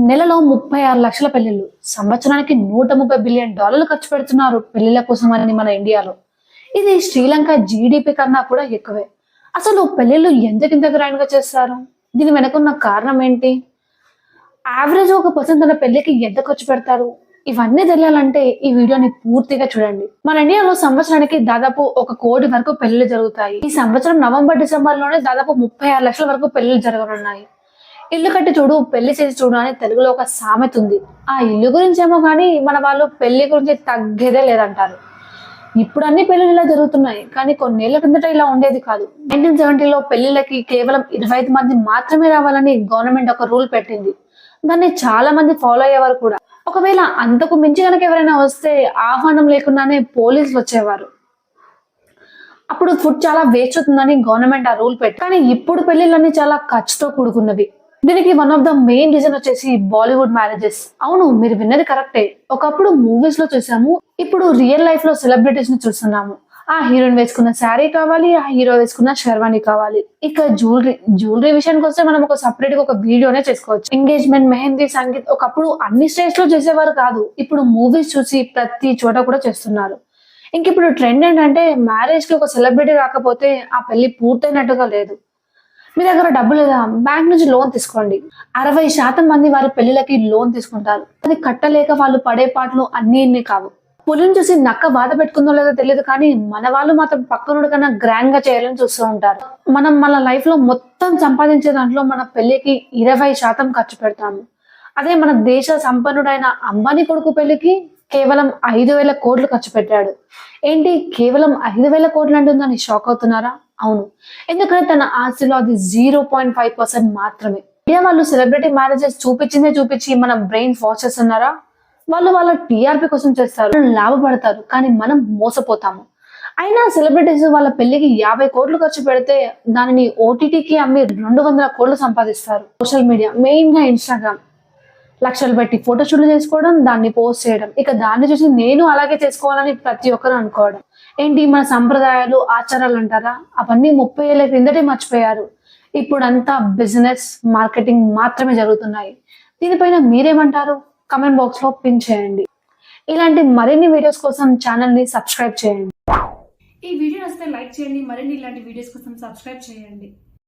నెలలో 36 లక్షల పెళ్లిళ్ళు, సంవత్సరానికి $130 బిలియన్ ఖర్చు పెడుతున్నారు పెళ్లిళ్ళ కోసం అని మన ఇండియాలో. ఇది శ్రీలంక జీడిపి కన్నా కూడా ఎక్కువే. అసలు పెళ్లిళ్ళు ఎందుకింత గ్రాండ్ గా చేస్తారు? దీని వెనకున్న కారణం ఏంటి? యావరేజ్ ఒక పర్సన్ తన పెళ్లికి ఎంత ఖర్చు పెడతారు? ఇవన్నీ తెలియాలంటే ఈ వీడియోని పూర్తిగా చూడండి. మన ఇండియాలో సంవత్సరానికి దాదాపు 1 కోటి వరకు పెళ్లిళ్ళు జరుగుతాయి. ఈ సంవత్సరం నవంబర్ డిసెంబర్ లోనే దాదాపు 36 లక్షల వరకు పెళ్లిళ్ళు జరగనున్నాయి. ఇల్లు కట్టి చూడు పెళ్లి చేసి చూడు అని తెలుగులో ఒక సామెత ఉంది. ఆ ఇల్లు గురించి ఏమో కానీ మన వాళ్ళు పెళ్లి గురించి తగ్గేదే లేదంటారు. ఇప్పుడు అన్ని పెళ్లిళ్ళు ఇలా జరుగుతున్నాయి, కానీ కొన్నేళ్ల కిందట ఇలా ఉండేది కాదు. 1970లో పెళ్లిళ్ళకి కేవలం 25 మంది మాత్రమే రావాలని గవర్నమెంట్ ఒక రూల్ పెట్టింది. దాన్ని చాలా మంది ఫాలో అయ్యేవారు కూడా. ఒకవేళ అంతకు మించి కనుక ఎవరైనా వస్తే ఆహ్వానం లేకుండానే పోలీసులు వచ్చేవారు. అప్పుడు ఫుడ్ చాలా వేస్ట్ అవుతుందని గవర్నమెంట్ ఆ రూల్ పెట్టి. కానీ ఇప్పుడు పెళ్లిళ్ళన్నీ చాలా ఖర్చుతో కూడుకున్నవి. దీనికి one of the main reason వచ్చేసి బాలీవుడ్ మ్యారేజెస్. అవును, మీరు విన్నది కరెక్టే. ఒకప్పుడు మూవీస్ లో చూసాము, ఇప్పుడు రియల్ లైఫ్ లో సెలబ్రిటీస్ ని చూస్తున్నాము. ఆ హీరోయిన్ వేసుకున్న శారీ కావాలి, ఆ హీరో వేసుకున్న షెర్వాణి కావాలి. ఇక జ్యువెలరీ విషయానికి వస్తే మనం ఒక సపరేట్ గా ఒక వీడియోనే చేసుకోవచ్చు. ఎంగేజ్మెంట్, మెహందీ, సంగీత్ ఒకప్పుడు అన్ని స్టేజ్ లో చేసేవారు కాదు. ఇప్పుడు మూవీస్ చూసి ప్రతి చోట కూడా చేస్తున్నారు. ఇంక ఇప్పుడు ట్రెండ్ ఏంటంటే మ్యారేజ్ కి ఒక సెలబ్రిటీ రాకపోతే ఆ పెళ్లి పూర్తయినట్టుగా లేదు. మీ దగ్గర డబ్బు లేదా? బ్యాంక్ నుంచి లోన్ తీసుకోండి. 60% మంది వారి పెళ్లిళ్ళకి లోన్ తీసుకుంటారు. అది కట్టలేక వాళ్ళు పడే పాటలు అన్ని కావు. పులిని చూసి నక్క బాధ పెట్టుకుందో లేదో తెలియదు, కానీ మన వాళ్ళు మాత్రం పక్కనుడి కన్నా గ్రాండ్ గా చేయాలని చూస్తూ ఉంటారు. మనం మన లైఫ్ లో మొత్తం సంపాదించే దాంట్లో మన పెళ్లికి 20% ఖర్చు పెడతాము. అదే మన దేశ సంపన్నుడైన అంబానీ కొడుకు పెళ్లికి కేవలం 5,000 కోట్లు ఖర్చు పెట్టాడు. ఏంటి, కేవలం 5,000 కోట్లు అంటుందని షాక్ అవుతున్నారా? అవును, ఎందుకంటే తన ఆస్తిలో అది 0.5% మాత్రమే. ఇండియా వాళ్ళు సెలబ్రిటీ మ్యారేజెస్ చూపించి మన బ్రెయిన్ వాష్ చేస్తున్నారా? వాళ్ళు వాళ్ళ టీఆర్పీ కోసం చేస్తారు, లాభపడతారు, కానీ మనం మోసపోతాము. అయినా సెలబ్రిటీస్ వాళ్ళ పెళ్లికి 50 కోట్లు ఖర్చు పెడితే దానిని ఓటీటీకి అమ్మి 200 కోట్లు సంపాదిస్తారు. సోషల్ మీడియా, మెయిన్ గా ఇన్స్టాగ్రామ్, లక్షలు పెట్టి ఫోటోషూట్లు చేసుకోవడం, దాన్ని పోస్ట్ చేయడం, ఇక దాన్ని చూసి నేను అలాగే చేసుకోవాలని ప్రతి ఒక్కరు అనుకోవడం. ఏంటి, మన సంప్రదాయాలు, ఆచారాలు అంటారా? అవన్నీ 30 ఏళ్ల క్రిందటే మర్చిపోయారు. ఇప్పుడంతా బిజినెస్, మార్కెటింగ్ మాత్రమే జరుగుతున్నాయి. దీనిపైన మీరేమంటారు? కమెంట్ బాక్స్ లో పిన్ చేయండి. ఇలాంటి మరిన్ని వీడియోస్ కోసం ఛానల్ ని సబ్స్క్రైబ్ చేయండి. ఈ వీడియో నచ్చితే లైక్ చేయండి. మరిన్ని ఇలాంటి వీడియోస్ కోసం సబ్స్క్రైబ్ చేయండి.